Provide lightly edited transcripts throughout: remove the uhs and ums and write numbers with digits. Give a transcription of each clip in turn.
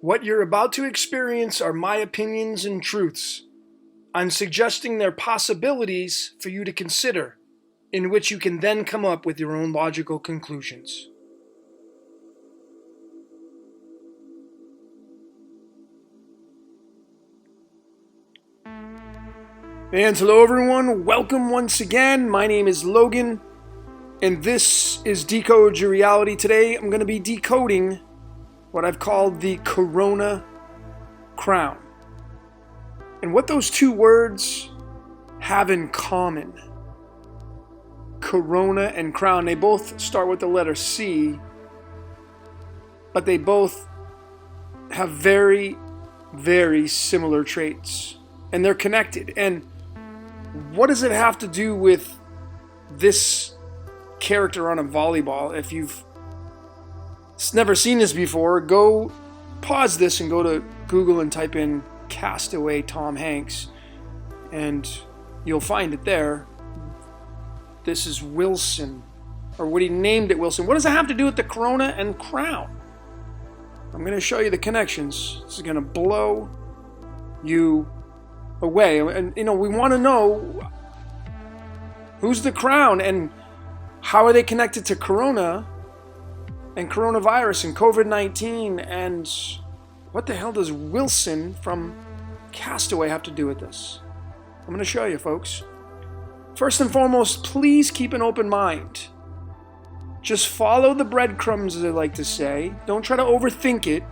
What you're about to experience are my opinions and truths. I'm suggesting they're possibilities for you to consider, in which you can then come up with your own logical conclusions. And hello everyone, welcome once again. My name is Logan, and this is Decode Your Reality. Today I'm going to be decoding what I've called the Corona crown. And what those two words have in common. Corona and crown. They both start with the letter C, but they both have very, very similar traits. And they're connected. And what does it have to do with this character on a volleyball? If you've never seen this before, go pause this and go to Google and type in Castaway Tom Hanks, and you'll find it there. This is Wilson, or what he named it Wilson. What does it have to do with the Corona and crown? I'm going to show you the connections. This is going to blow you away. And we want to know who's the crown and how are they connected to Corona and coronavirus and COVID-19, and what the hell does Wilson from Castaway have to do with this? I'm going to show you, folks. First and foremost, please keep an open mind. Just follow the breadcrumbs, as I like to say. Don't try to overthink it.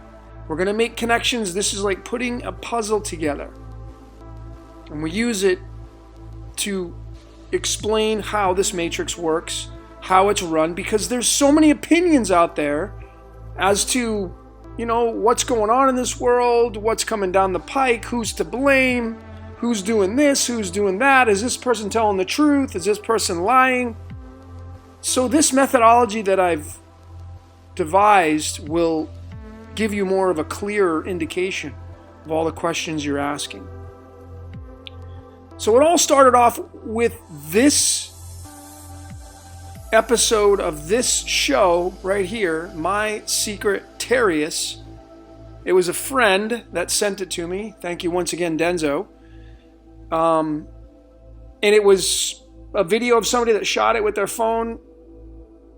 We're going to make connections. This is like putting a puzzle together. And we use it to explain how this matrix works, how it's run, because there's so many opinions out there as to, what's going on in this world, what's coming down the pike, who's to blame, who's doing this, who's doing that, is this person telling the truth, is this person lying? So this methodology that I've devised will give you more of a clearer indication of all the questions you're asking. So it all started off with this episode of this show right here, My Secret Terrius. It was a friend that sent it to me. Thank you once again, Denzo. And it was a video of somebody that shot it with their phone,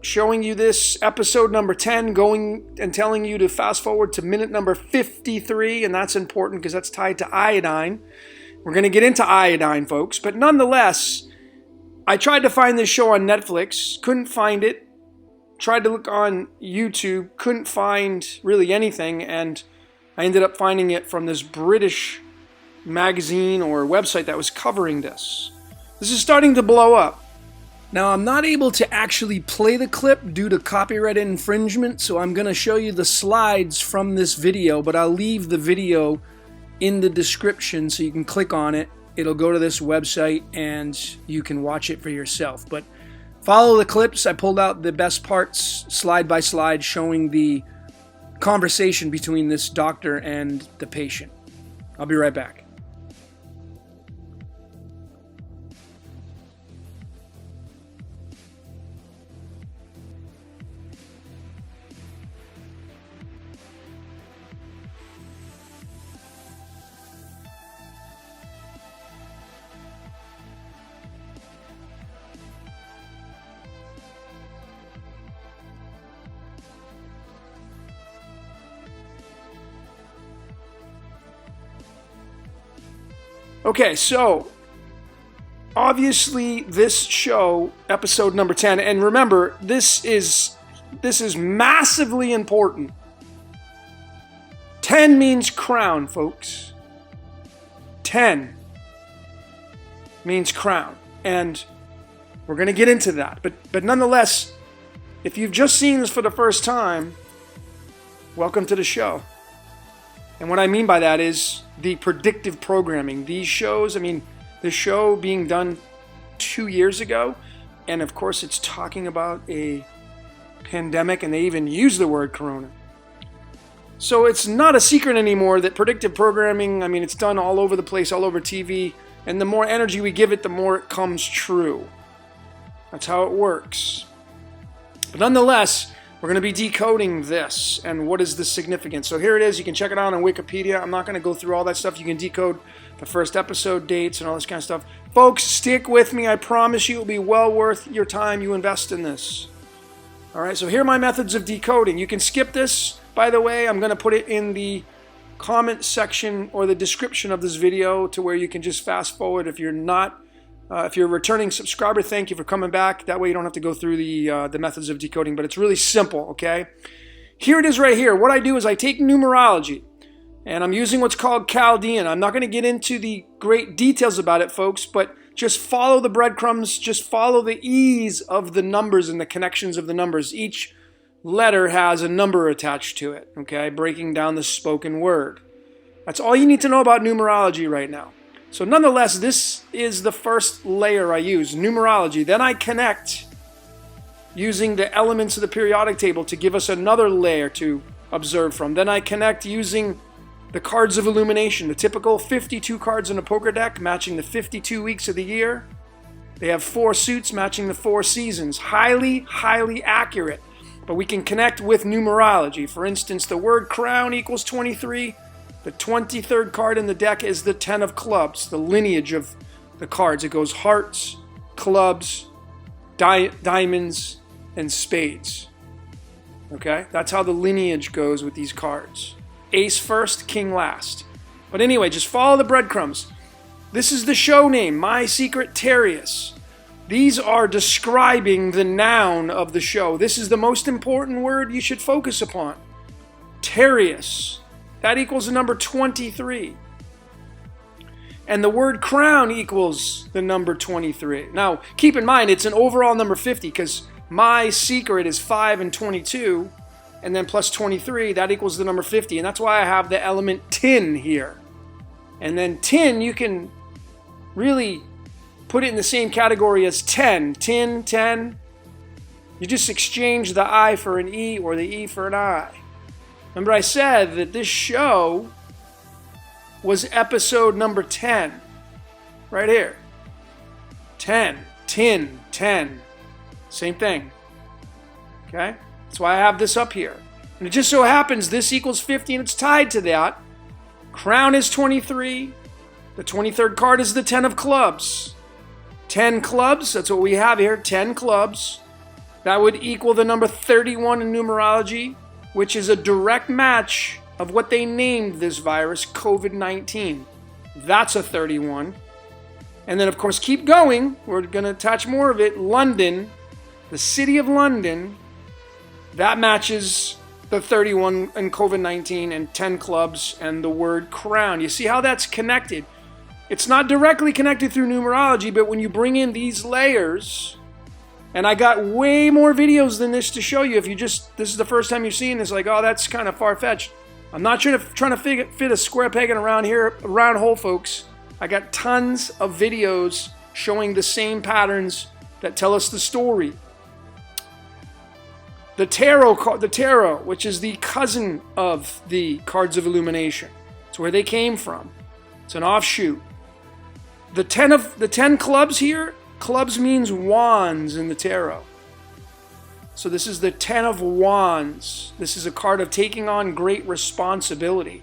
showing you this episode number 10, going and telling you to fast forward to minute number 53, and that's important because that's tied to iodine. We're going to get into iodine, folks, but nonetheless, I tried to find this show on Netflix, couldn't find it. Tried to look on YouTube, couldn't find really anything, and I ended up finding it from this British magazine or website that was covering this. This is starting to blow up. Now, I'm not able to actually play the clip due to copyright infringement, so I'm going to show you the slides from this video, but I'll leave the video in the description so you can click on it. It'll go to this website and you can watch it for yourself. But follow the clips. I pulled out the best parts slide by slide showing the conversation between this doctor and the patient. I'll be right back. Okay, so obviously this show, episode number 10, and remember, this is massively important. 10 means crown, folks. 10 means crown, and we're going to get into that. But nonetheless, if you've just seen this for the first time, welcome to the show. And what I mean by that is the predictive programming. These shows, the show being done 2 years ago, and of course it's talking about a pandemic, and they even use the word corona. So it's not a secret anymore that predictive programming, it's done all over the place, all over TV, and the more energy we give it, the more it comes true. That's how it works. But nonetheless, We're going to be decoding this and what is the significance. So here it is. You can check it out on Wikipedia. I'm not going to go through all that stuff. You can decode the first episode dates and all this kind of stuff. Folks, stick with me. I promise you it will be well worth your time you invest in this. All right, so here are my methods of decoding. You can skip this, by the way. I'm going to put it in the comment section or the description of this video to where you can just fast forward. If you're not, if you're a returning subscriber, thank you for coming back. That way you don't have to go through the methods of decoding, but it's really simple, okay? Here it is right here. What I do is I take numerology, and I'm using what's called Chaldean. I'm not going to get into the great details about it, folks, but just follow the breadcrumbs. Just follow the ease of the numbers and the connections of the numbers. Each letter has a number attached to it, okay? Breaking down the spoken word. That's all you need to know about numerology right now. So nonetheless, this is the first layer I use, numerology. Then I connect using the elements of the periodic table to give us another layer to observe from. Then I connect using the cards of illumination, the typical 52 cards in a poker deck matching the 52 weeks of the year. They have 4 suits matching the 4 seasons. Highly, highly accurate. But we can connect with numerology. For instance, the word crown equals 23. The 23rd card in the deck is the 10 of clubs, the lineage of the cards. It goes hearts, clubs, diamonds, and spades. Okay? That's how the lineage goes with these cards. Ace first, king last. But anyway, just follow the breadcrumbs. This is the show name, My Secret Terrius. These are describing the noun of the show. This is the most important word you should focus upon. Terrius. That equals the number 23. And the word crown equals the number 23. Now, keep in mind, it's an overall number 50 because my secret is 5 and 22. And then plus 23, that equals the number 50. And that's why I have the element tin here. And then tin, you can really put it in the same category as 10. Tin, 10. You just exchange the I for an E or the E for an I. Remember I said that this show was episode number 10. Right here. 10. Tin. 10. Same thing. Okay? That's why I have this up here. And it just so happens this equals 50 and it's tied to that. Crown is 23. The 23rd card is the 10 of clubs. 10 clubs, that's what we have here, 10 clubs. That would equal the number 31 in numerology, which is a direct match of what they named this virus, COVID-19. That's a 31. And then, of course, keep going. We're going to attach more of it. London, the city of London, that matches the 31 in COVID-19 and 10 clubs and the word crown. You see how that's connected? It's not directly connected through numerology, but when you bring in these layers, and I got way more videos than this to show you. If you just, this is the first time you've seen this, like, oh, that's kind of far-fetched. I'm not trying to fit a square peg in a round hole, folks. I got tons of videos showing the same patterns that tell us the story. The tarot, which is the cousin of the cards of illumination. It's where they came from. It's an offshoot. The 10 clubs here, clubs means wands in the tarot. So this is the 10 of wands. This is a card of taking on great responsibility.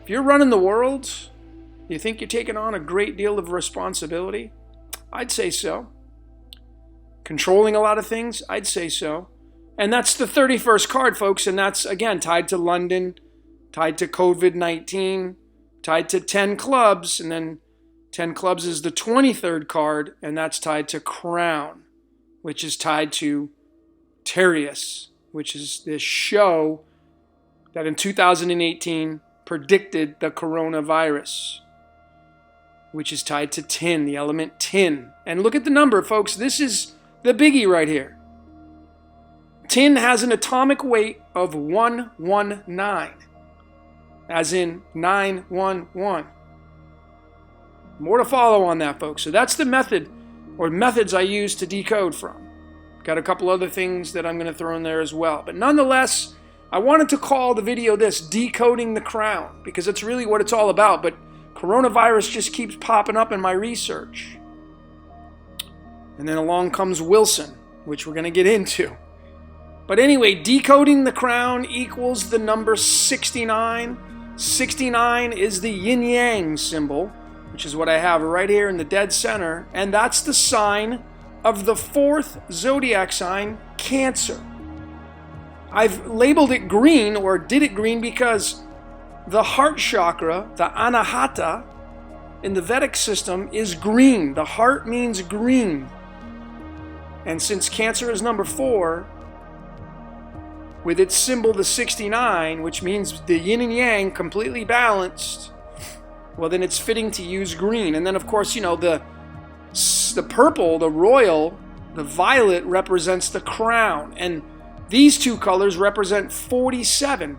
If you're running the world, you think you're taking on a great deal of responsibility? I'd say so. Controlling a lot of things? I'd say so. And that's the 31st card, folks, and that's, again, tied to London, tied to COVID-19, tied to 10 clubs, and then 10 clubs is the 23rd card, and that's tied to crown, which is tied to Terrius, which is this show that in 2018 predicted the coronavirus, which is tied to tin, the element tin. And look at the number, folks. This is the biggie right here. Tin has an atomic weight of 119, as in 911. More to follow on that, folks. So that's the method or methods I use to decode from. Got a couple other things that I'm going to throw in there as well. But nonetheless, I wanted to call the video this, Decoding the Crown, because it's really what it's all about. But coronavirus just keeps popping up in my research. And then along comes Wilson, which we're going to get into. But anyway, decoding the crown equals the number 69. 69 is the yin-yang symbol, which is what I have right here in the dead center. And that's the sign of the fourth zodiac sign, Cancer. I've labeled it green, or did it green, because the heart chakra, the anahata, in the Vedic system is green. The heart means green. And since Cancer is number 4, with its symbol, the 69, which means the yin and yang completely balanced, well, then it's fitting to use green. And then, of course, you know, the purple, the royal, the violet represents the crown. And these two colors represent 47,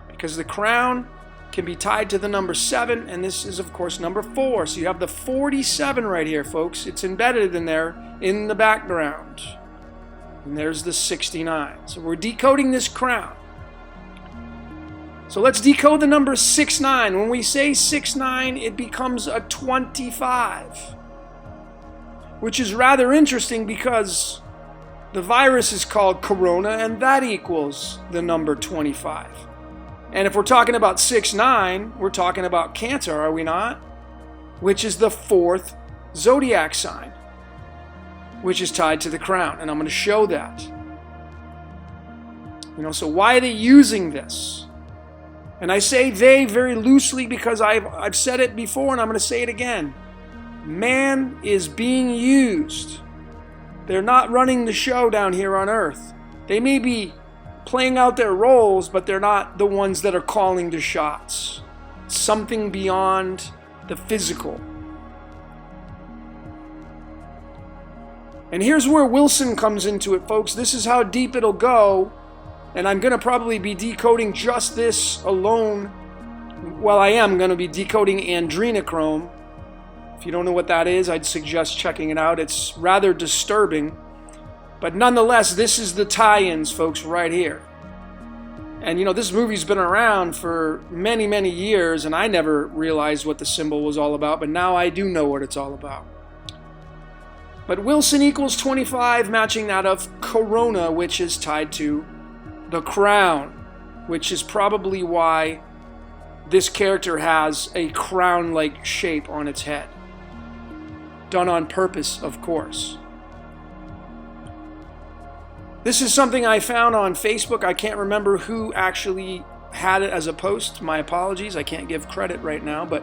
because the crown can be tied to the number 7, and this is, of course, number 4. So you have the 47 right here, folks. It's embedded in there in the background. And there's the 69. So we're decoding this crown. So let's decode the number 69. When we say 69, it becomes a 25, which is rather interesting because the virus is called corona, and that equals the number 25. And if we're talking about 6-9, we're talking about Cancer, are we not? Which is the fourth zodiac sign, which is tied to the crown. And I'm going to show that. You know, so why are they using this? And I say they very loosely because I've said it before, and I'm going to say it again. Man is being used. They're not running the show down here on Earth. They may be playing out their roles, but they're not the ones that are calling the shots. Something beyond the physical. And here's where Wilson comes into it, folks. This is how deep it'll go. And I'm going to probably be decoding just this alone. Well, I am going to be decoding adrenochrome. If you don't know what that is, I'd suggest checking it out. It's rather disturbing. But nonetheless, this is the tie-ins, folks, right here. And, you know, this movie's been around for many, many years, and I never realized what the symbol was all about, but now I do know what it's all about. But Wilson equals 25, matching that of Corona, which is tied to the crown, which is probably why this character has a crown-like shape on its head. Done on purpose, of course. This is something I found on Facebook. I can't remember who actually had it as a post. My apologies. I can't give credit right now, but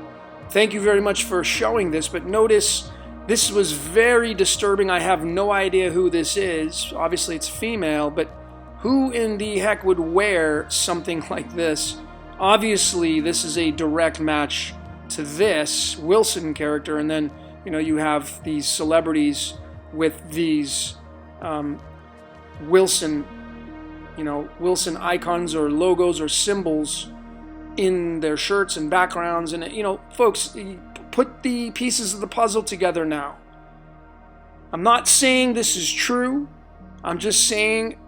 thank you very much for showing this. But notice this was very disturbing. I have no idea who this is. Obviously, it's female, but who in the heck would wear something like this? Obviously, this is a direct match to this Wilson character, and then, you know, you have these celebrities with these Wilson icons or logos or symbols in their shirts and backgrounds. And, you know, folks, put the pieces of the puzzle together now. I'm not saying this is true. I'm just saying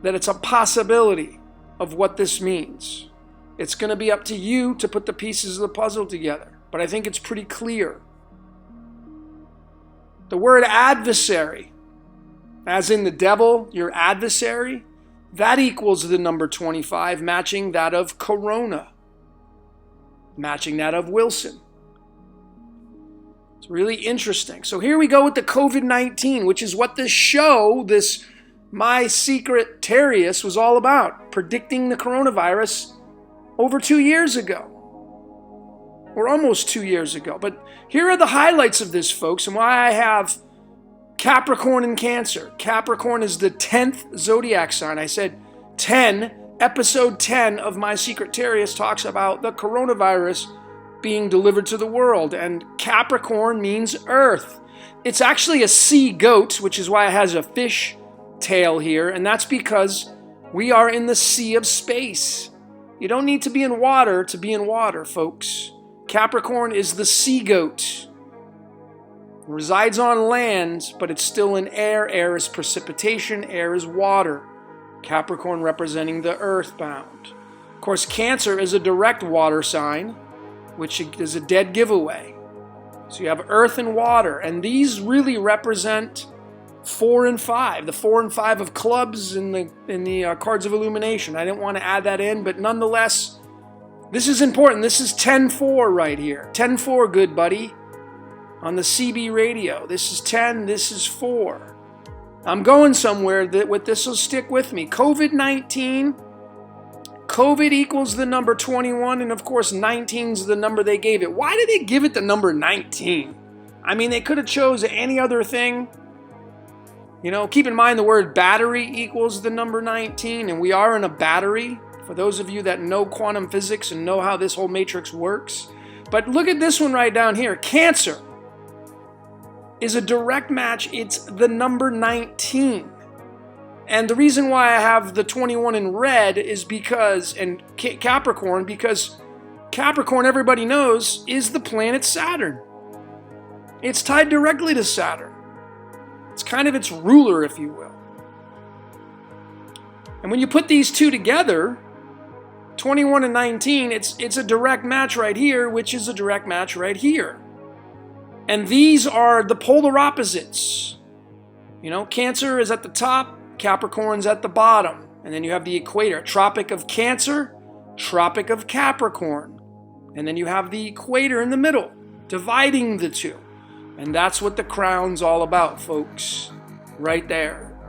that it's a possibility of what this means. It's going to be up to you to put the pieces of the puzzle together. But I think it's pretty clear. The word adversary, as in the devil, your adversary, that equals the number 25, matching that of Corona, matching that of Wilson. It's really interesting. So here we go with the COVID-19, which is what this show, this My Secret Terrius, was all about, predicting the coronavirus over 2 years ago, or almost 2 years ago. But here are the highlights of this, folks, and why I have Capricorn and Cancer. Capricorn is the 10th zodiac sign. I said 10. Episode 10 of My Secret Terrius talks about the coronavirus being delivered to the world. And Capricorn means earth. It's actually a sea goat, which is why it has a fish tail here. And that's because we are in the sea of space. You don't need to be in water to be in water, folks. Capricorn is the sea goat. It resides on land, but it's still in air. Air is precipitation. Air is water. Capricorn representing the earthbound. Of course, Cancer is a direct water sign, which is a dead giveaway. So you have earth and water, and these really represent 4 and 5, the 4 and 5 of clubs in the cards of illumination. I didn't want to add that in, but nonetheless, this is important. This is 10-4 right here. 10-4, good buddy. On the CB radio. This is 10, this is 4. I'm going somewhere that with this will stick with me. COVID-19. COVID equals the number 21, and of course 19 is the number they gave it. Why did they give it the number 19? I mean, they could have chose any other thing. You know, keep in mind the word battery equals the number 19, and we are in a battery, for those of you that know quantum physics and know how this whole matrix works. But look at this one right down here. Cancer is a direct match. It's the number 19. And the reason why I have the 21 in red is because, and Capricorn, because Capricorn, everybody knows, is the planet Saturn. It's tied directly to Saturn. It's kind of its ruler, if you will. And when you put these two together, 21 and 19, it's a direct match right here, which is a direct match right here. And these are the polar opposites. You know, Cancer is at the top, Capricorn's at the bottom. And then you have the equator, Tropic of Cancer, Tropic of Capricorn. And then you have the equator in the middle, dividing the two. And that's what the crown's all about, folks. Right there.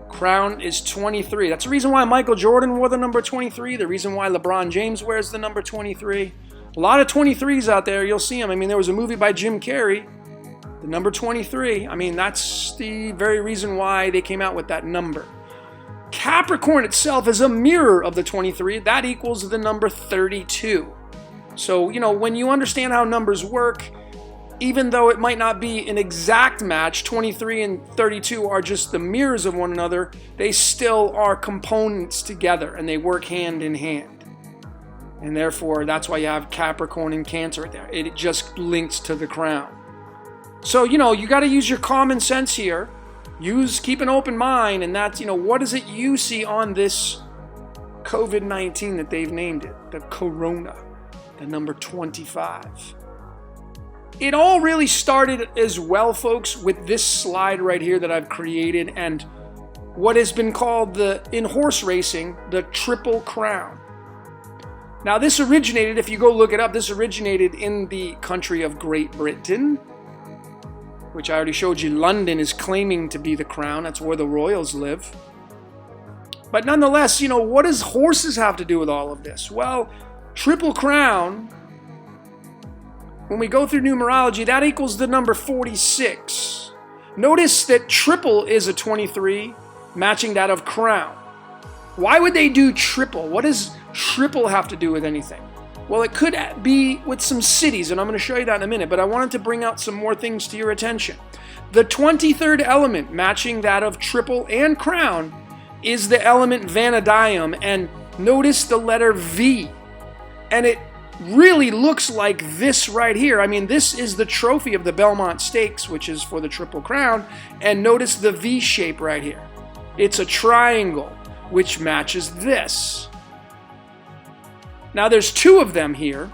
Crown is 23. That's the reason why Michael Jordan wore the number 23. The reason why LeBron James wears the number 23. A lot of 23s out there. You'll see them. I mean, there was a movie by Jim Carrey. The number 23. I mean, that's the very reason why they came out with that number. Capricorn itself is a mirror of the 23. That equals the number 32. So, you know, when you understand how numbers work, even though it might not be an exact match, 23 and 32 are just the mirrors of one another, they still are components together and they work hand in hand. And therefore, that's why you have Capricorn and Cancer right there. It just links to the crown. So, you know, you got to use your common sense here. Keep an open mind, and that's, you know, what is it you see on this COVID-19 that they've named it? The corona, the number 25. It all really started as well, folks, with this slide right here that I've created and what has been called in horse racing, the Triple Crown. Now, this originated, if you go look it up, this originated in the country of Great Britain, which I already showed you. London is claiming to be the crown. That's where the royals live. But nonetheless, you know, what does horses have to do with all of this? Well, Triple Crown, when we go through numerology, that equals the number 46. Notice that triple is a 23, matching that of crown. Why would they do triple? What does triple have to do with anything? Well, it could be with some cities, and I'm going to show you that in a minute, but I wanted to bring out some more things to your attention. The 23rd element, matching that of triple and crown, is the element vanadium, and notice the letter V. And it really looks like this right here. I mean, this is the trophy of the Belmont Stakes, which is for the Triple Crown, and notice the V shape right here. It's a triangle, which matches this. Now, there's two of them here.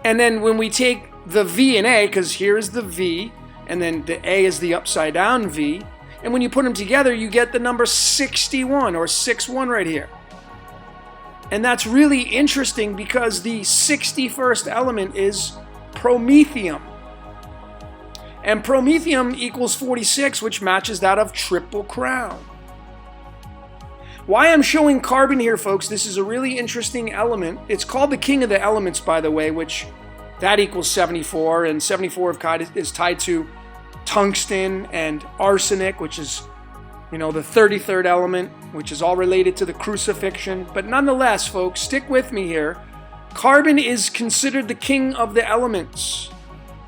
And then when we take the V and A, because here's the V, and then the A is the upside down V, and when you put them together, you get the number 61, or 61 right here. And that's really interesting because the 61st element is promethium. And promethium equals 46, which matches that of Triple Crown. Why I'm showing carbon here, folks, this is a really interesting element. It's called the king of the elements, by the way, which that equals 74, and 74 is tied to tungsten and arsenic, which is, you know, the 33rd element, which is all related to the crucifixion. But nonetheless, folks, stick with me here. Carbon is considered the king of the elements.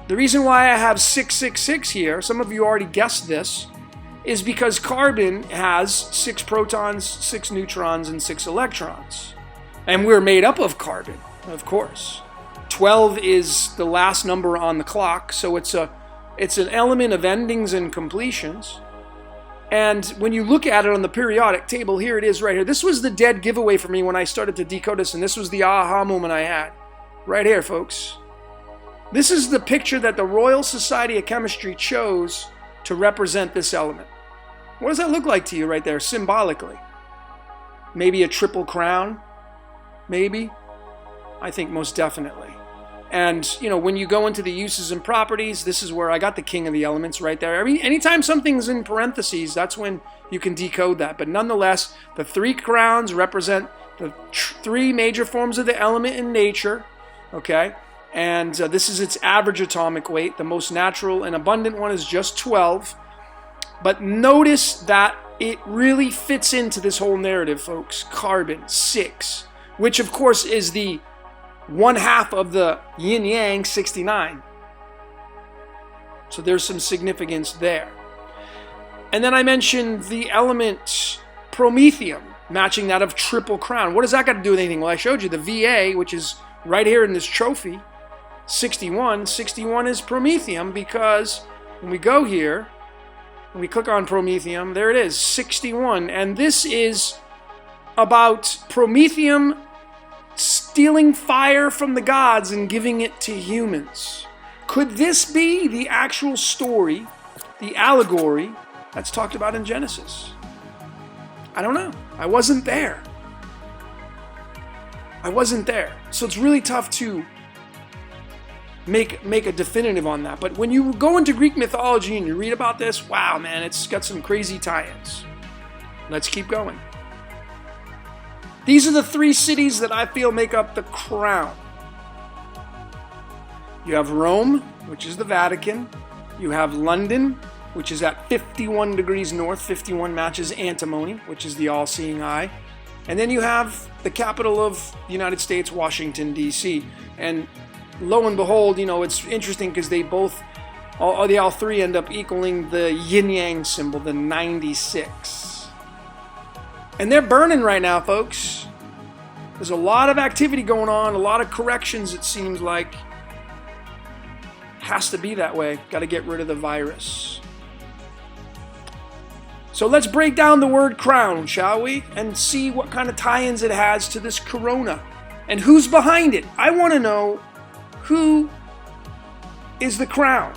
The reason why I have 666 here, some of you already guessed this, is because carbon has 6 protons, 6 neutrons, and 6 electrons. And we're made up of carbon, of course. 12 is the last number on the clock, so it's an element of endings and completions. And when you look at it on the periodic table, here it is right here. This was the dead giveaway for me when I started to decode this, and this was the aha moment I had. Right here, folks. This is the picture that the Royal Society of Chemistry chose to to represent this element. What does that look like to you right there, symbolically? Maybe a triple crown? Maybe? I think most definitely. And, when you go into the uses and properties, this is where I got the king of the elements right there. I mean, anytime something's in parentheses, that's when you can decode that. But nonetheless, the 3 crowns represent the 3 major forms of the element in nature, okay? And this is its average atomic weight. The most natural and abundant one is just 12. But notice that it really fits into this whole narrative, folks. Carbon, 6, which of course is the 1/2 of the yin-yang, 69. So there's some significance there. And then I mentioned the element promethium, matching that of triple crown. What does that got to do with anything? Well, I showed you the VA, which is right here in this trophy, 61. 61 is promethium because when we go here, when we click on promethium, there it is, 61. And this is about promethium stealing fire from the gods and giving it to humans. Could this be the actual story, the allegory that's talked about in Genesis? I don't know. I wasn't there. So it's really tough to make a definitive on that. But when you go into Greek mythology and you read about this, wow, man, it's got some crazy tie-ins. Let's keep going. These are the 3 cities that I feel make up the crown. You have Rome, which is the Vatican. You have London, which is at 51 degrees north. 51 matches antimony, which is the all-seeing eye. And then you have the capital of the United States, Washington, D.C. And lo and behold, it's interesting because they all 3 end up equaling the yin-yang symbol, the 96. And they're burning right now, folks. There's a lot of activity going on, a lot of corrections, it seems like. Has to be that way. Got to get rid of the virus. So let's break down the word crown, shall we? And see what kind of tie-ins it has to this corona. And who's behind it. I want to know who is the crown.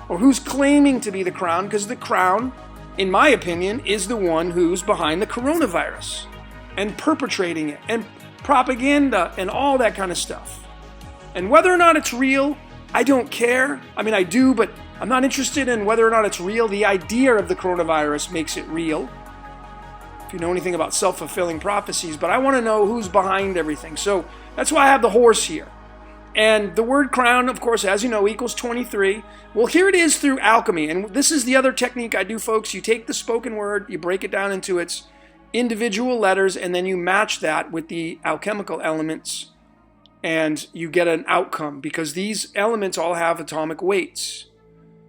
Or who's claiming to be the crown, because the crown, in my opinion, is the one who's behind the coronavirus and perpetrating it and propaganda and all that kind of stuff. And whether or not it's real, I don't care. I mean, I do, but I'm not interested in whether or not it's real. The idea of the coronavirus makes it real, if you know anything about self-fulfilling prophecies. But I want to know who's behind everything. So that's why I have the horse here. And the word crown, of course, as you know, equals 23. Well, here it is through alchemy. And this is the other technique I do, folks. You take the spoken word, you break it down into its individual letters, and then you match that with the alchemical elements, and you get an outcome, because these elements all have atomic weights.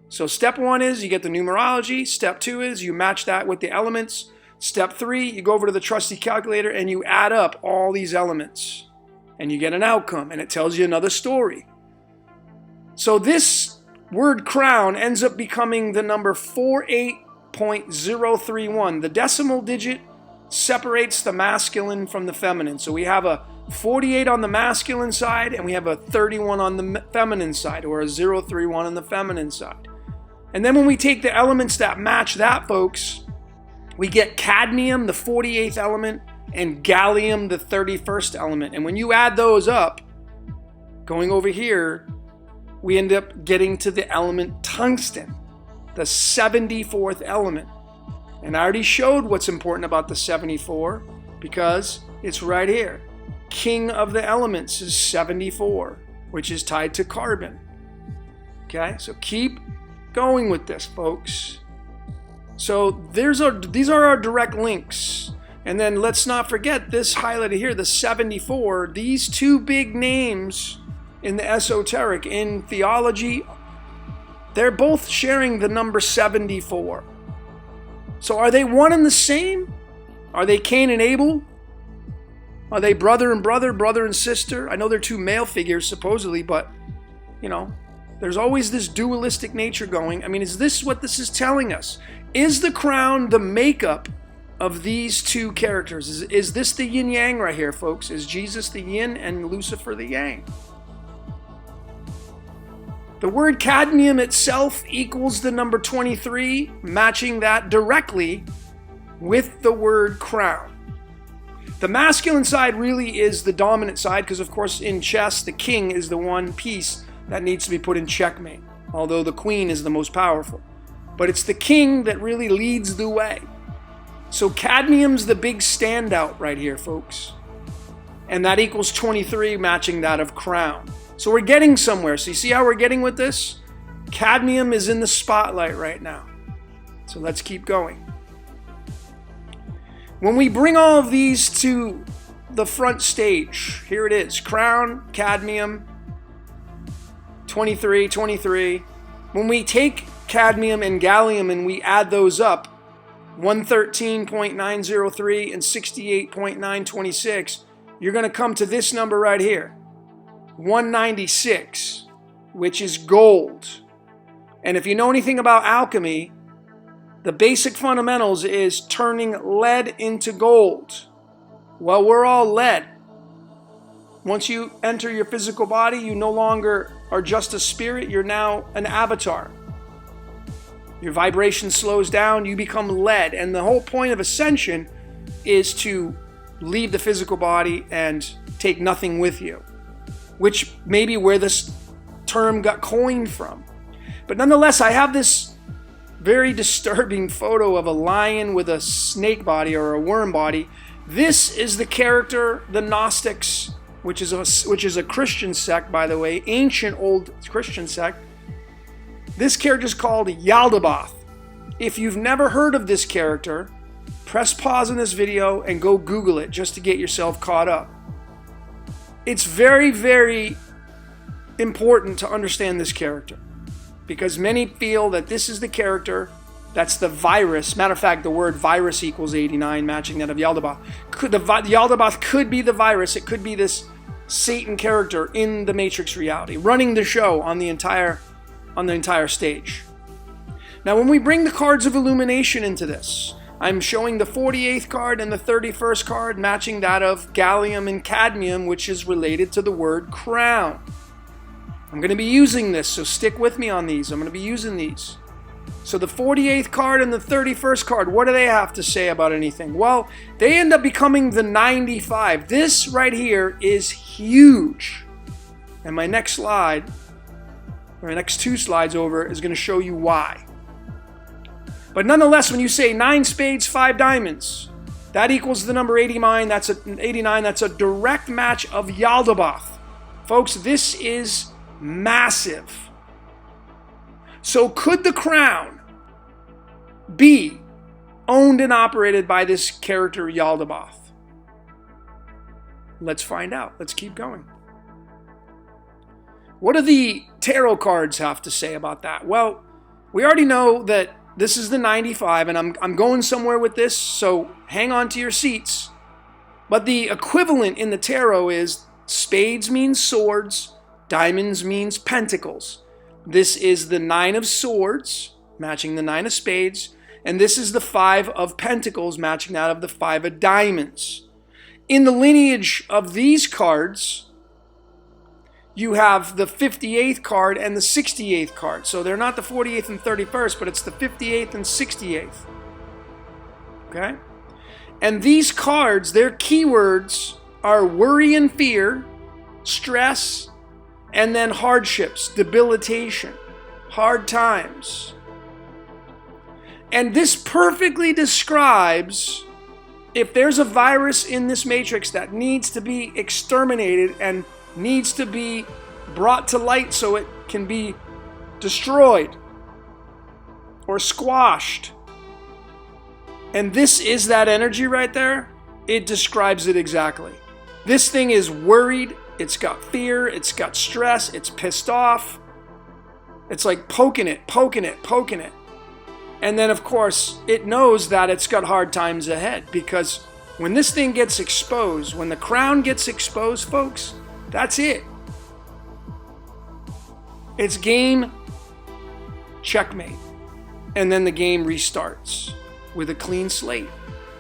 So step 1 is you get the numerology. Step 2 is you match that with the elements. Step 3, you go over to the trusty calculator and you add up all these elements. And you get an outcome, and it tells you another story. So this word crown ends up becoming the number 48.031. The decimal digit separates the masculine from the feminine. So we have a 48 on the masculine side, and we have a 31 on the feminine side, or a 031 on the feminine side. And then when we take the elements that match that, folks, we get cadmium, the 48th element, and gallium, the 31st element. And when you add those up, going over here, we end up getting to the element tungsten, the 74th element. And I already showed what's important about the 74, because it's right here. King of the elements is 74, which is tied to carbon. Okay, so keep going with this, folks. So these are our direct links. And then let's not forget this highlighted here, the 74. These 2 big names in the esoteric, in theology, they're both sharing the number 74. So are they one and the same? Are they Cain and Abel? Are they brother and brother, brother and sister? I know they're 2 male figures supposedly, but there's always this dualistic nature going. I mean, is this what this is telling us? Is the crown the makeup of these 2 characters? Is this the yin-yang right here, folks? Is Jesus the yin and Lucifer the yang? The word cadmium itself equals the number 23, matching that directly with the word crown. The masculine side really is the dominant side because, of course, in chess, the king is the one piece that needs to be put in checkmate, although the queen is the most powerful. But it's the king that really leads the way. So cadmium's the big standout right here, folks. And that equals 23, matching that of crown. So we're getting somewhere. So you see how we're getting with this? Cadmium is in the spotlight right now. So let's keep going. When we bring all of these to the front stage, here it is. Crown, cadmium, 23, 23. When we take cadmium and gallium and we add those up, 113.903 and 68.926, you're going to come to this number right here, 196, which is gold. And if you know anything about alchemy, the basic fundamentals is turning lead into gold. Well, we're all lead. Once you enter your physical body, you no longer are just a spirit, you're now an avatar. Your vibration slows down, you become lead. And the whole point of ascension is to leave the physical body and take nothing with you, which may be where this term got coined from. But nonetheless, I have this very disturbing photo of a lion with a snake body or a worm body. This is the character, the Gnostics, which is a Christian sect, by the way, ancient old Christian sect. This character is called Yaldabaoth. If you've never heard of this character, press pause on this video and go Google it just to get yourself caught up. It's very, very important to understand this character because many feel that this is the character that's the virus. Matter of fact, the word virus equals 89, matching that of Yaldabaoth. Yaldabaoth could be the virus. It could be this Satan character in the Matrix reality, running the show on the entire stage. Now, when we bring the cards of illumination into this, I'm showing the 48th card and the 31st card, matching that of gallium and cadmium, which is related to the word crown. I'm going to be using this, so stick with me on these. I'm going to be using these. So the 48th card and the 31st card, what do they have to say about anything? Well, they end up becoming the 95. This right here is huge. And my next slide, or the next two slides over, is going to show you why. But nonetheless, when you say 9 spades, 5 diamonds, that equals the number 89. That's a direct match of Yaldabaoth. Folks, this is massive. So could the crown be owned and operated by this character Yaldabaoth? Let's find out. Let's keep going. What do the tarot cards have to say about that? Well, we already know that this is the 95, and I'm going somewhere with this, so hang on to your seats. But the equivalent in the tarot is spades means swords, diamonds means pentacles. This is the 9 of swords, matching the 9 of spades, and this is the 5 of pentacles, matching that of the 5 of diamonds. In the lineage of these cards, you have the 58th card and the 68th card. So they're not the 48th and 31st, but it's the 58th and 68th. Okay? And these cards, their keywords are worry and fear, stress, and then hardships, debilitation, hard times. And this perfectly describes if there's a virus in this matrix that needs to be exterminated and needs to be brought to light so it can be destroyed or squashed. And this is that energy right there. It describes it exactly. This thing is worried. It's got fear. It's got stress. It's pissed off. It's like poking it. And then, of course, it knows that it's got hard times ahead, because when this thing gets exposed, when the crown gets exposed, folks, that's it. It's game checkmate. And then the game restarts with a clean slate.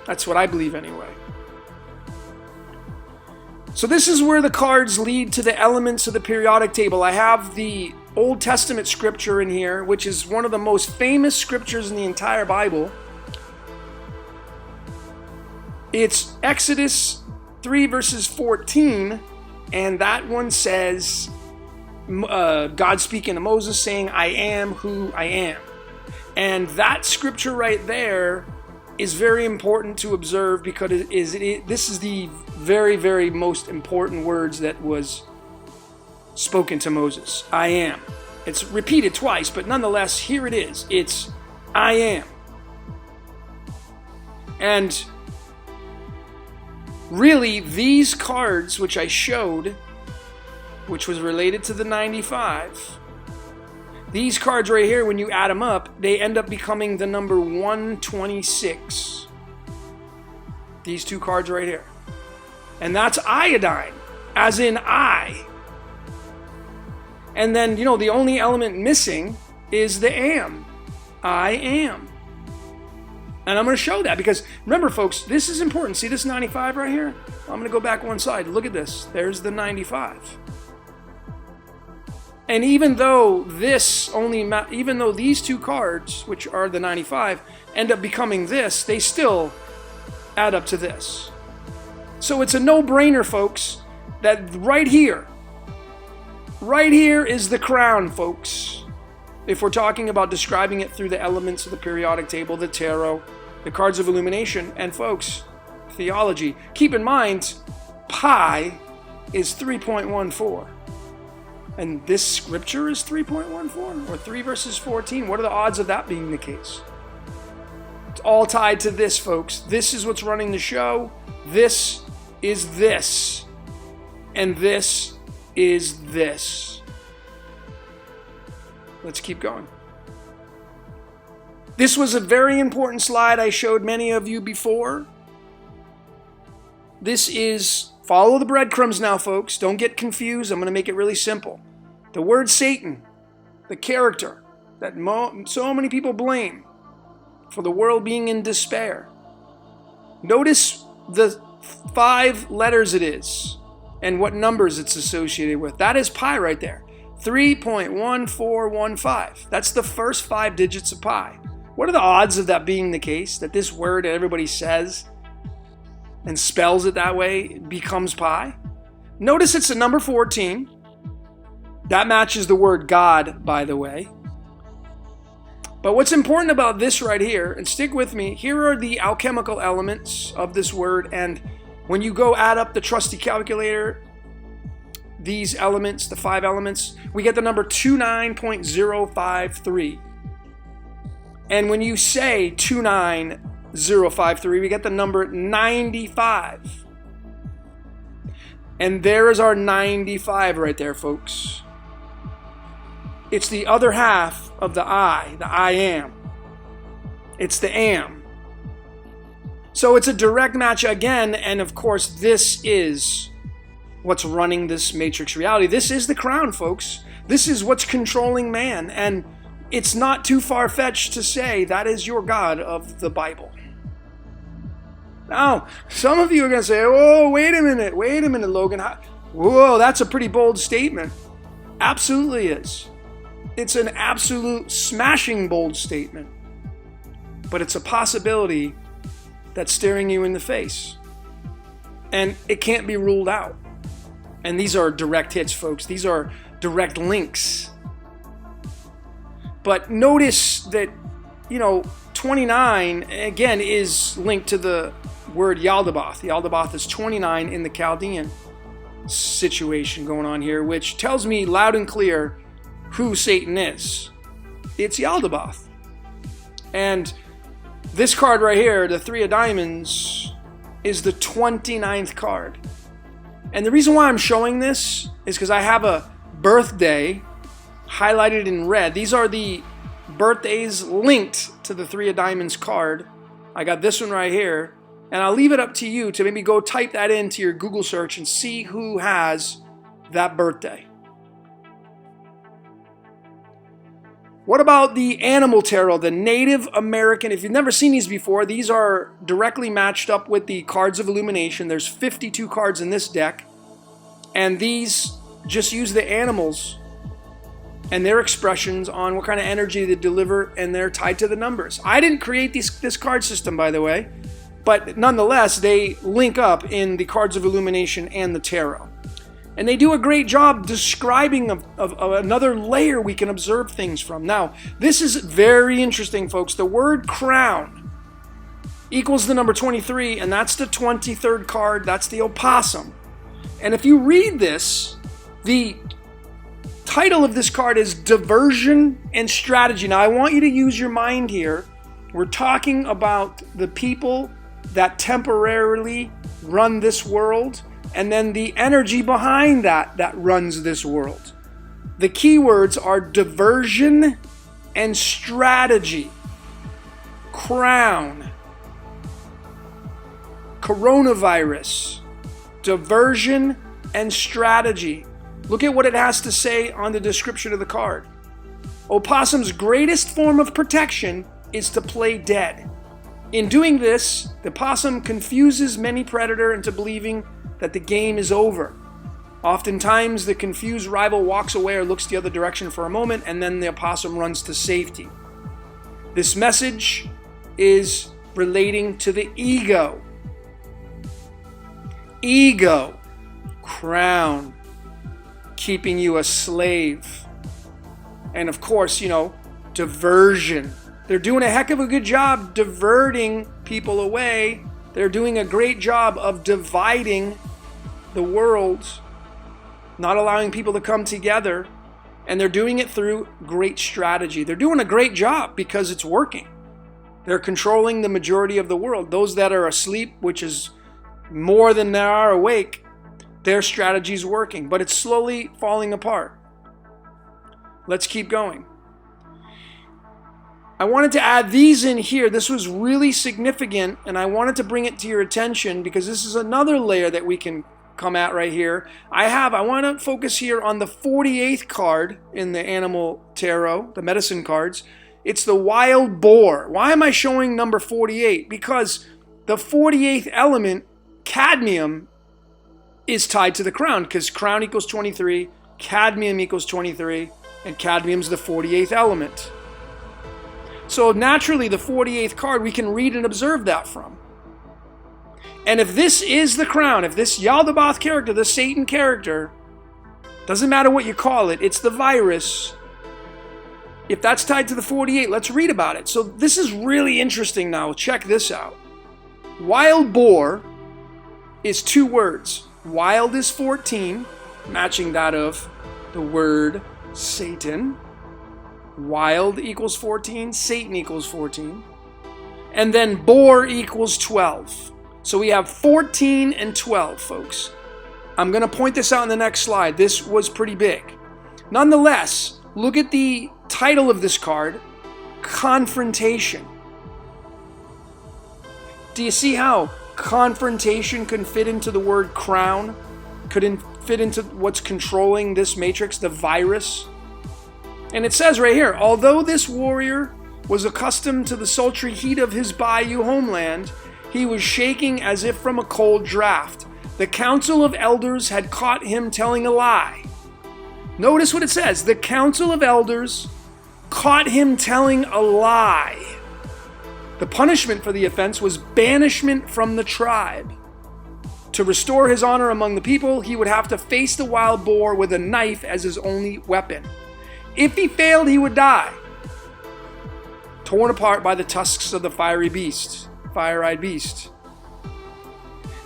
That's what I believe anyway. So this is where the cards lead to the elements of the periodic table. I have the Old Testament scripture in here, which is one of the most famous scriptures in the entire Bible. It's Exodus 3 verses 14, and that one says, God speaking to Moses saying, I am who I am. And that scripture right there is very important to observe because this is the very, very most important words that was spoken to Moses. I am. It's repeated twice, but nonetheless, here it is. It's I am. And really, these cards, which I showed, which was related to the 95, these cards right here, when you add them up, they end up becoming the number 126. These two cards right here. And that's iodine, as in I. And then, the only element missing is the am. I am. And I'm going to show that because, remember folks, this is important. See this 95 right here? I'm going to go back one side. Look at this. There's the 95. And even though these two cards, which are the 95, end up becoming this, they still add up to this. So it's a no-brainer, folks, that right here is the crown, folks. If we're talking about describing it through the elements of the periodic table, the tarot, the cards of illumination, and folks, theology. Keep in mind, pi is 3.14. And this scripture is 3.14 or 3 verses 14. What are the odds of that being the case? It's all tied to this, folks. This is what's running the show. This is this. And this is this. Let's keep going. This was a very important slide I showed many of you before. This is, follow the breadcrumbs now, folks. Don't get confused. I'm going to make it really simple. The word Satan, the character that so many people blame for the world being in despair. Notice the 5 letters it is and what numbers it's associated with. That is pi right there. 3.1415. That's the first 5 digits of pi. What are the odds of that being the case? That this word that everybody says and spells it that way becomes pi? Notice it's the number 14. That matches the word God, by the way. But what's important about this right here, and stick with me, here are the alchemical elements of this word, and when you go add up the trusty calculator, these elements, the 5 elements, we get the number 29.053. And when you say 29053, we get the number 95. And there is our 95 right there, folks. It's the other half of the I am. It's the am. So it's a direct match again, and of course, this is what's running this matrix reality. This is the crown, folks. This is what's controlling man, and it's not too far-fetched to say that is your God of the Bible. Now, some of you are going to say, oh, wait a minute, Logan. Whoa, that's a pretty bold statement. Absolutely is. It's an absolute smashing bold statement. But it's a possibility that's staring you in the face. And it can't be ruled out. And these are direct hits, folks. These are direct links. But notice that, 29, again, is linked to the word Yaldabaoth. Yaldabaoth is 29 in the Chaldean situation going on here, which tells me loud and clear who Satan is. It's Yaldabaoth. And this card right here, the 3 of diamonds, is the 29th card. And the reason why I'm showing this is because I have a birthday highlighted in red. These are the birthdays linked to the 3 of diamonds card. I got this one right here. And I'll leave it up to you to maybe go type that into your Google search and see who has that birthday. What about the animal tarot, the Native American? If you've never seen these before, these are directly matched up with the cards of illumination. There's 52 cards in this deck. And these just use the animals and their expressions on what kind of energy they deliver, and they're tied to the numbers. I didn't create this card system, by the way, but nonetheless, they link up in the Cards of Illumination and the Tarot. And they do a great job describing of another layer we can observe things from. Now, this is very interesting, folks. The word crown equals the number 23, and that's the 23rd card. That's the opossum. And if you read this, the title of this card is Diversion and Strategy. Now, I want you to use your mind here. We're talking about the people that temporarily run this world, and then the energy behind that runs this world. The keywords are diversion and strategy. Crown. Coronavirus. Diversion and strategy. Look at what it has to say on the description of the card. Opossum's greatest form of protection is to play dead. In doing this, the possum confuses many predator into believing that the game is over. Oftentimes, the confused rival walks away or looks the other direction for a moment, and then the opossum runs to safety. This message is relating to the ego. Ego. Crown. Keeping you a slave. And of course, diversion. They're doing a heck of a good job diverting people away. They're doing a great job of dividing the world, not allowing people to come together, and they're doing it through great strategy. They're doing a great job because it's working. They're controlling the majority of the world. Those that are asleep, which is more than there are awake, their strategy's working, but it's slowly falling apart. Let's keep going. I wanted to add these in here. This was really significant, and I wanted to bring it to your attention because this is another layer that we can come at right here. I want to focus here on the 48th card in the Animal Tarot, the medicine cards. It's the wild boar. Why am I showing number 48? Because the 48th element, cadmium, is tied to the crown, because crown equals 23, cadmium equals 23, and cadmium's the 48th element. So naturally, the 48th card, we can read and observe that from. And if this is the crown, if this Yaldabaoth character, the Satan character, doesn't matter what you call it, it's the virus. If that's tied to the 48, let's read about it. So this is really interesting now. Check this out. Wild boar is two words. Wild is 14, matching that of the word Satan. Wild equals 14, Satan equals 14. And then boar equals 12. So we have 14 and 12, folks. I'm going to point this out in the next slide. This was pretty big. Nonetheless, look at the title of this card, Confrontation. Do you see how confrontation can fit into the word crown? Could fit into what's controlling this matrix, the virus? And it says right here, although this warrior was accustomed to the sultry heat of his bayou homeland, he was shaking as if from a cold draft. The council of elders had caught him telling a lie. Notice what it says. The council of elders caught him telling a lie. The punishment for the offense was banishment from the tribe. To restore his honor among the people, he would have to face the wild boar with a knife as his only weapon. If he failed, he would die, torn apart by the tusks of the fire-eyed beast.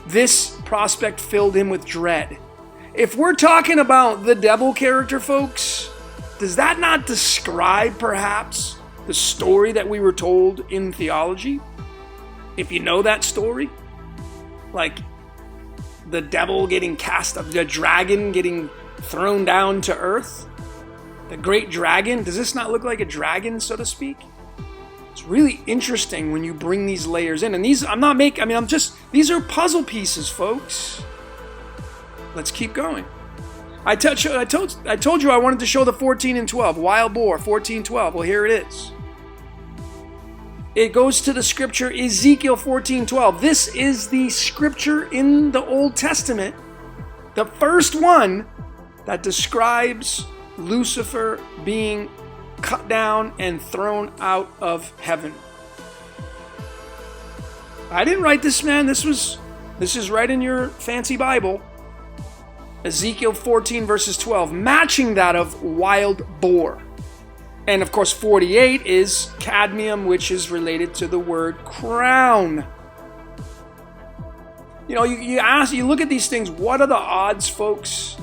This prospect filled him with dread. If we're talking about the devil character, folks, does that not describe perhaps the story that we were told in theology? If you know that story, like the devil getting cast up, the dragon getting thrown down to earth, the great dragon, does this not look like a dragon, so to speak? It's really interesting when you bring these layers in. And these, these are puzzle pieces, folks. Let's keep going. I told you I wanted to show the 14 and 12. Wild boar, 14, 12. Well, here it is. It goes to the scripture Ezekiel 14, 12. This is the scripture in the Old Testament, the first one that describes Lucifer being cut down and thrown out of heaven. I didn't write this, man. This is right in your fancy Bible. Ezekiel 14 verses 12, matching that of wild boar. And of course 48 is cadmium, which is related to the word crown. You know, you look at these things, what are the odds, folks,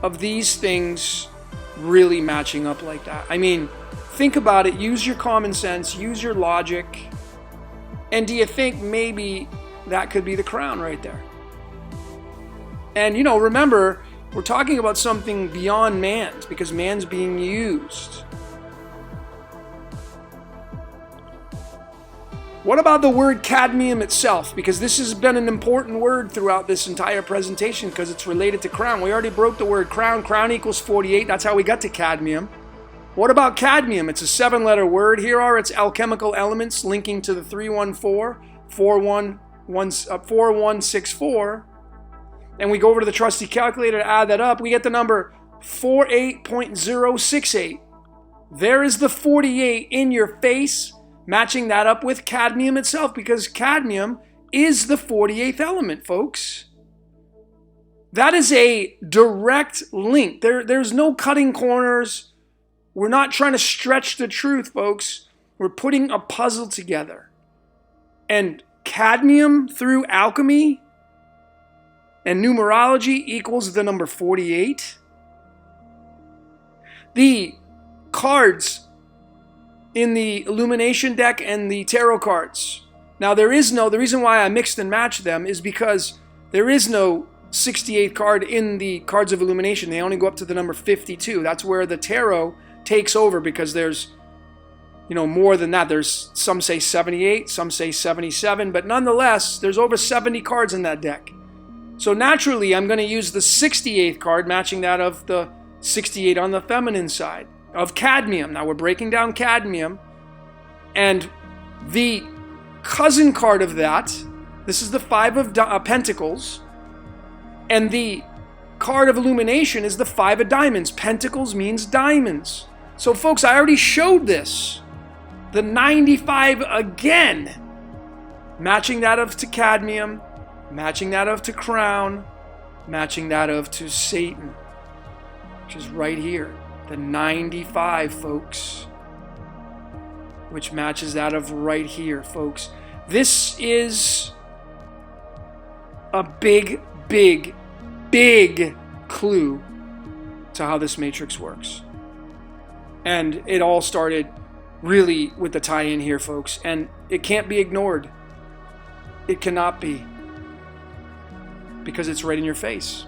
of these things really matching up like that? I mean, think about it, use your common sense, use your logic, and do you think maybe that could be the crown right there? And, you know, remember, we're talking about something beyond man's, because man's being used. What about the word cadmium itself? Because this has been an important word throughout this entire presentation because it's related to crown. We already broke the word crown. Crown equals 48. That's how we got to cadmium. What about cadmium? It's a 7-letter word. Here are its alchemical elements linking to the 4164. And we go over to the trusty calculator to add that up. We get the number 48.068. There is the 48 in your face, matching that up with cadmium itself, because cadmium is the 48th element, folks. That is a direct link. There's no cutting corners. We're not trying to stretch the truth, folks. We're putting a puzzle together. And cadmium through alchemy and numerology equals the number 48. The cards in the illumination deck and the tarot cards. Now the reason why I mixed and matched them is because there is no 68th card in the cards of illumination. They only go up to the number 52. That's where the tarot takes over, because there's, you know, more than that. There's, some say 78, some say 77, but nonetheless, there's over 70 cards in that deck. So naturally, I'm going to use the 68th card, matching that of the 68 on the feminine side of cadmium. Now we're breaking down cadmium, and the cousin card of that, this is the 5 of Pentacles, and the card of illumination is the 5 of diamonds. Pentacles means diamonds. So folks, I already showed this. The 95 again, matching that of to cadmium, matching that of to crown, matching that of to Satan, which is right here. The 95, folks, which matches that of right here, folks. This is a big, big, big clue to how this matrix works. And it all started really with the tie-in here, folks. And it can't be ignored. It cannot be. Because it's right in your face.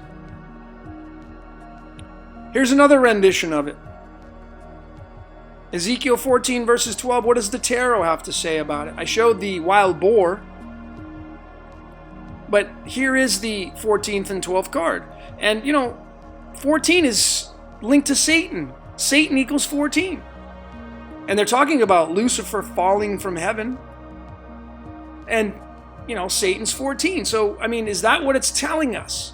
Here's another rendition of it. Ezekiel 14 verses 12. What does the tarot have to say about it? I showed the wild boar. But here is the 14th and 12th card. And, you know, 14 is linked to Satan. Satan equals 14. And they're talking about Lucifer falling from heaven. And, you know, Satan's 14. So, I mean, is that what it's telling us?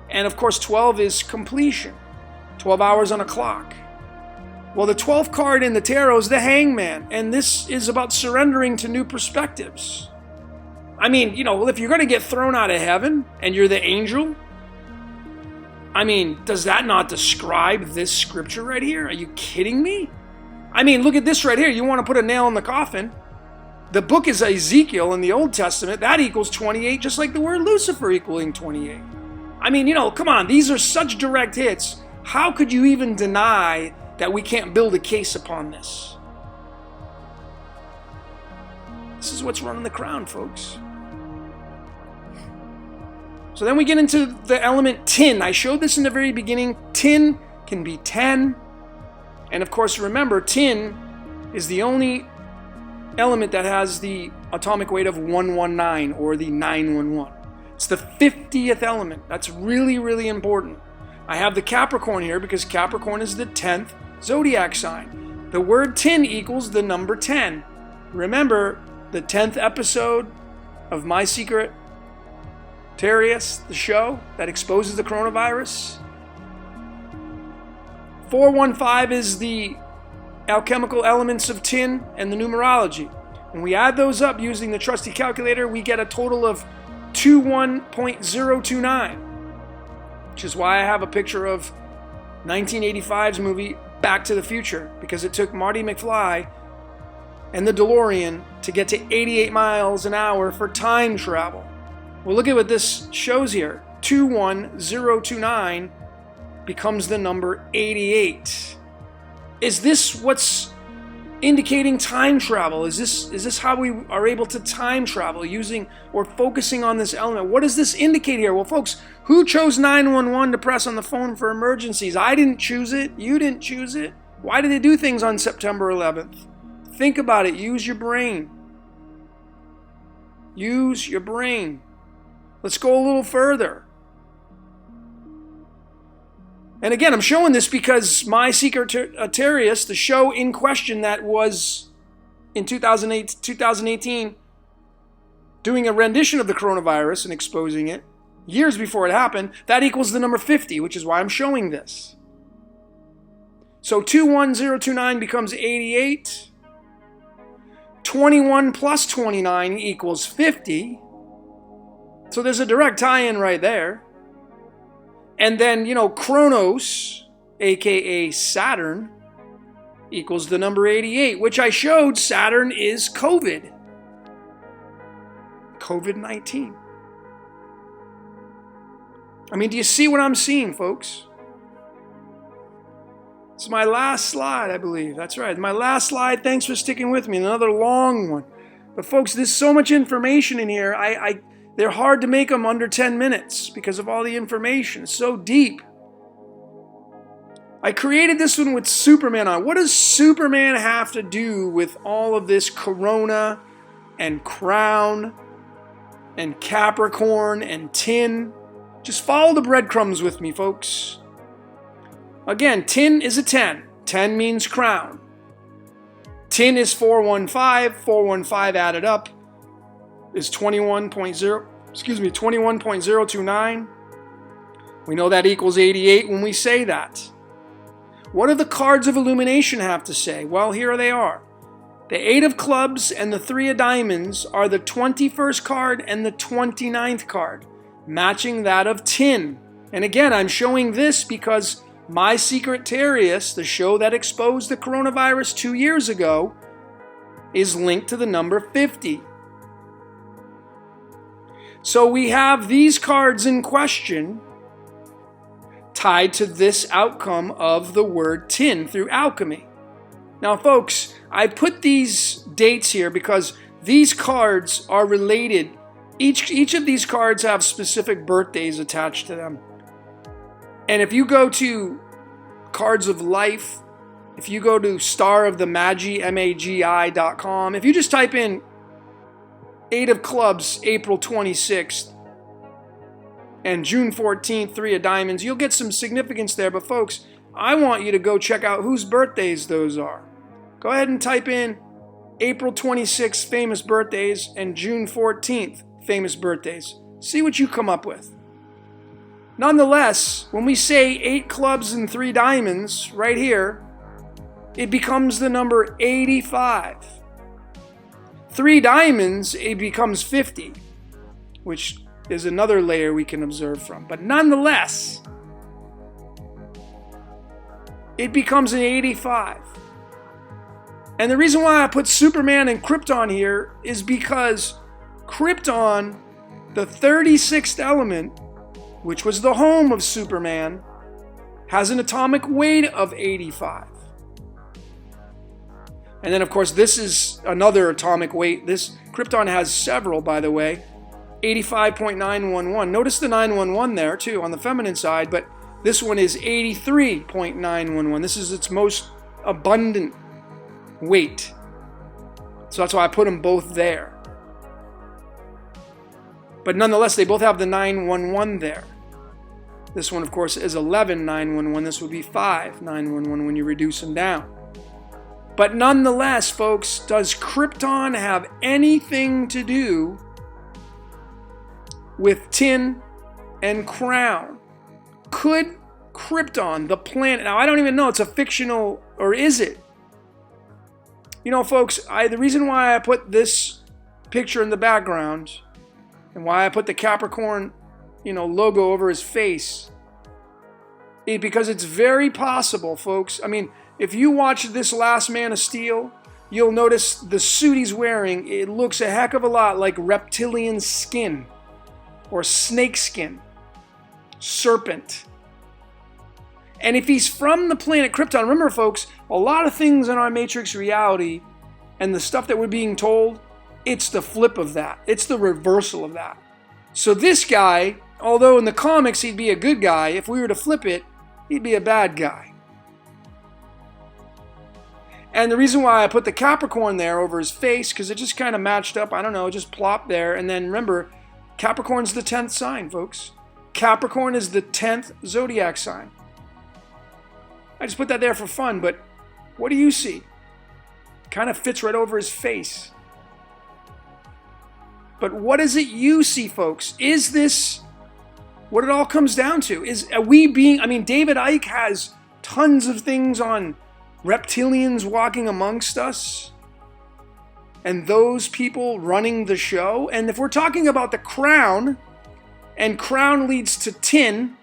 And, of course, 12 is completion. 12 hours on a clock. Well, the 12th card in the tarot is the Hangman. And this is about surrendering to new perspectives. I mean, you know, if you're going to get thrown out of heaven and you're the angel, I mean, does that not describe this scripture right here? Are you kidding me? I mean, look at this right here. You want to put a nail in the coffin. The book is Ezekiel in the Old Testament. That equals 28, just like the word Lucifer equaling 28. I mean, you know, come on. These are such direct hits. How could you even deny that we can't build a case upon this? This is what's running the crown, folks. So then we get into the element tin. I showed this in the very beginning. Tin can be 10. And of course, remember, tin is the only element that has the atomic weight of 119, or the 911. It's the 50th element. That's really, really important. I have the Capricorn here because Capricorn is the 10th zodiac sign. The word tin equals the number 10. Remember the 10th episode of My Secret Terius, the show that exposes the coronavirus? 415 is the alchemical elements of tin and the numerology. When we add those up using the trusty calculator, we get a total of 21.029, which is why I have a picture of 1985's movie Back to the Future, because it took Marty McFly and the DeLorean to get to 88 miles an hour for time travel. Well, look at what this shows here. 21029 becomes the number 88. Is this what's indicating time travel? Is this how we are able to time travel, using or focusing on this element? What does this indicate here? Well, folks, who chose 911 to press on the phone for emergencies? I didn't choose it. You didn't choose it. Why did they do things on September 11th? Think about it. Use your brain. Use your brain. Let's go a little further. And again, I'm showing this because My Secretarius, the show in question that was in 2018, doing a rendition of the coronavirus and exposing it years before it happened, that equals the number 50, which is why I'm showing this. So 21029 becomes 88. 21 plus 29 equals 50. So there's a direct tie-in right there. And then, Chronos, aka Saturn, equals the number 88, which I showed Saturn is COVID-19. I mean, do you see what I'm seeing, folks? It's my last slide, I believe. That's right. My last slide. Thanks for sticking with me. Another long one. But folks, there's so much information in here. They're hard to make them under 10 minutes because of all the information. It's so deep. I created this one with Superman on. What does Superman have to do with all of this corona and crown and Capricorn and tin? Just follow the breadcrumbs with me, folks. Again, tin is a 10. 10 means crown. Tin is 415. 415 added up is 21.029. We know that equals 88 when we say that. What do the cards of illumination have to say? Well, here they are. The 8 of clubs and the 3 of diamonds are the 21st card and the 29th card, matching that of tin. And again, I'm showing this because My Secretarius, the show that exposed the coronavirus 2 years ago, is linked to the number 50. So we have these cards in question tied to this outcome of the word tin through alchemy. Now, folks, I put these dates here because these cards are related. Each of these cards have specific birthdays attached to them. And if you go to Cards of Life, if you go to starofthemagi.com, if you just type in 8 of clubs, April 26th, and June 14th, 3 of diamonds, you'll get some significance there. But folks, I want you to go check out whose birthdays those are. Go ahead and type in April 26th, famous birthdays, and June 14th, famous birthdays. See what you come up with. Nonetheless, when we say 8 clubs and 3 diamonds right here, it becomes the number 85. 3 diamonds, it becomes 50, which is another layer we can observe from. But nonetheless, it becomes an 85. And the reason why I put Superman and Krypton here is because Krypton, the 36th element, which was the home of Superman, has an atomic weight of 85. And then, of course, this is another atomic weight. This Krypton has several, by the way. 85.911. Notice the 911 there, too, on the feminine side, but this one is 83.911. This is its most abundant weight. So that's why I put them both there. But nonetheless, they both have the 911 there. This one, of course, is 11.911. This would be 5.911 when you reduce them down. But nonetheless, folks, does Krypton have anything to do with tin and crown? Could Krypton, the planet. Now, I don't even know, it's a fictional, or is it? You know, folks, the reason why I put this picture in the background and why I put the Capricorn, logo over his face is because it's very possible, folks. I mean, if you watch this last Man of Steel, you'll notice the suit he's wearing, it looks a heck of a lot like reptilian skin or snake skin, serpent. And if he's from the planet Krypton, remember, folks, a lot of things in our Matrix reality and the stuff that we're being told, it's the flip of that. It's the reversal of that. So this guy, although in the comics he'd be a good guy, if we were to flip it, he'd be a bad guy. And the reason why I put the Capricorn there over his face, because it just kind of matched up, I don't know, just plopped there. And then remember, Capricorn's the 10th sign, folks. Capricorn is the 10th zodiac sign. I just put that there for fun, but what do you see? Kind of fits right over his face. But what is it you see, folks? Is this what it all comes down to? Are we being, David Icke has tons of things on reptilians walking amongst us and those people running the show. And if we're talking about the crown, and crown leads to tin,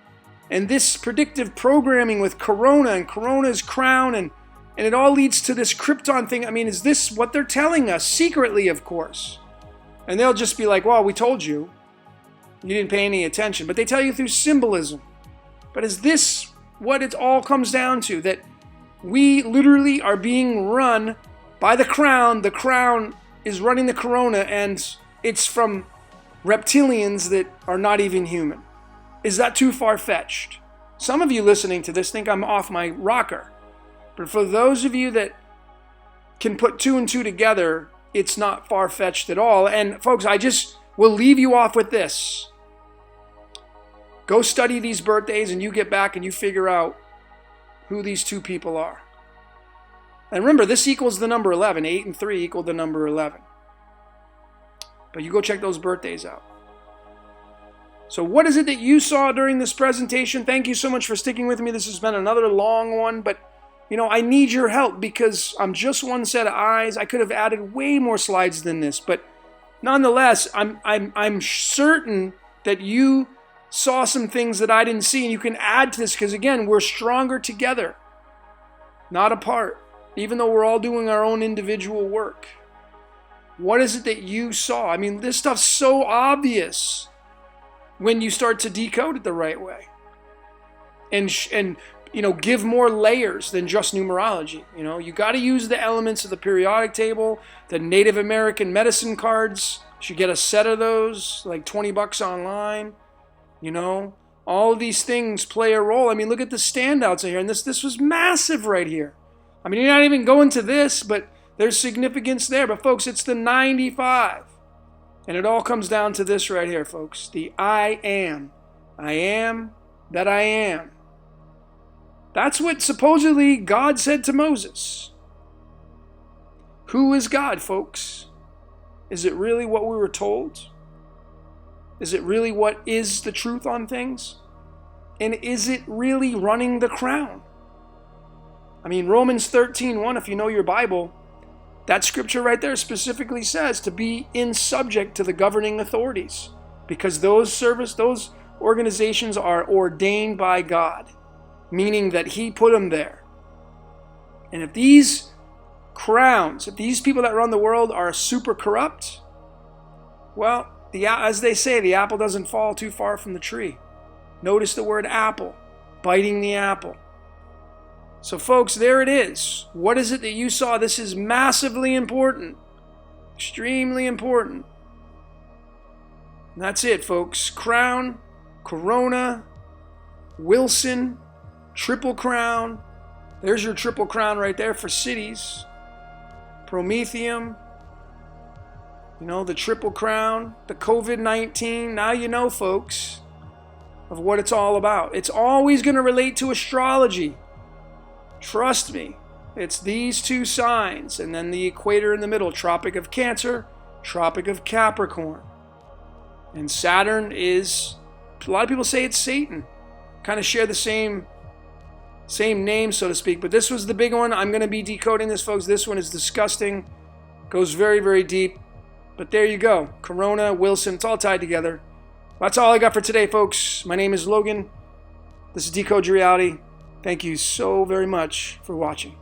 and this predictive programming with Corona and Corona's crown, and it all leads to this Krypton thing. Is this what they're telling us? Secretly, of course. And they'll just be like, well, we told you. You didn't pay any attention. But they tell you through symbolism. But is this what it all comes down to? That we literally are being run by the crown. The crown is running the Corona, and it's from reptilians that are not even human. Is that too far-fetched? Some of you listening to this think I'm off my rocker. But for those of you that can put two and two together, it's not far-fetched at all. And folks, I just will leave you off with this. Go study these birthdays and you get back and you figure out who these two people are. And remember, this equals the number 11. 8 and 3 equal the number 11. But you go check those birthdays out. So what is it that you saw during this presentation? Thank you so much for sticking with me. This has been another long one, but I need your help because I'm just one set of eyes. I could have added way more slides than this, but nonetheless, I'm certain that you saw some things that I didn't see, and you can add to this because, again, we're stronger together, not apart, even though we're all doing our own individual work. What is it that you saw? This stuff's so obvious when you start to decode it the right way and give more layers than just numerology. You got to use the elements of the periodic table, the Native American medicine cards. You should get a set of those, like $20 online. All of these things play a role. Look at the standouts in here. And this was massive right here. You're not even going to this, but there's significance there. But folks, it's the 95. And it all comes down to this right here, folks. The I am. I am that I am. That's what supposedly God said to Moses. Who is God, folks? Is it really what we were told? Is it really what is the truth on things? And is it really running the crown? Romans 13:1, if you know your Bible, that scripture right there specifically says to be in subject to the governing authorities because those organizations are ordained by God, meaning that He put them there. And if these crowns, if these people that run the world are super corrupt, well, as they say, the apple doesn't fall too far from the tree. Notice the word apple, biting the apple. So folks, there it is. What is it that you saw? This is massively important. Extremely important. And that's it, folks. Crown, Corona, Wilson, Triple Crown. There's your Triple Crown right there for cities. Promethium. The Triple Crown, the COVID-19. Now you know, folks, of what it's all about. It's always going to relate to astrology. Trust me, it's these two signs, and then the equator in the middle, Tropic of Cancer, Tropic of Capricorn. And Saturn is, a lot of people say it's Satan, kind of share the same Same name, so to speak. But this was the big one. I'm going to be decoding this, folks. This one is disgusting. Goes very, very deep. But there you go. Corona, Wilson, it's all tied together. That's all I got for today, folks. My name is Logan. This is Decode Your Reality. Thank you so very much for watching.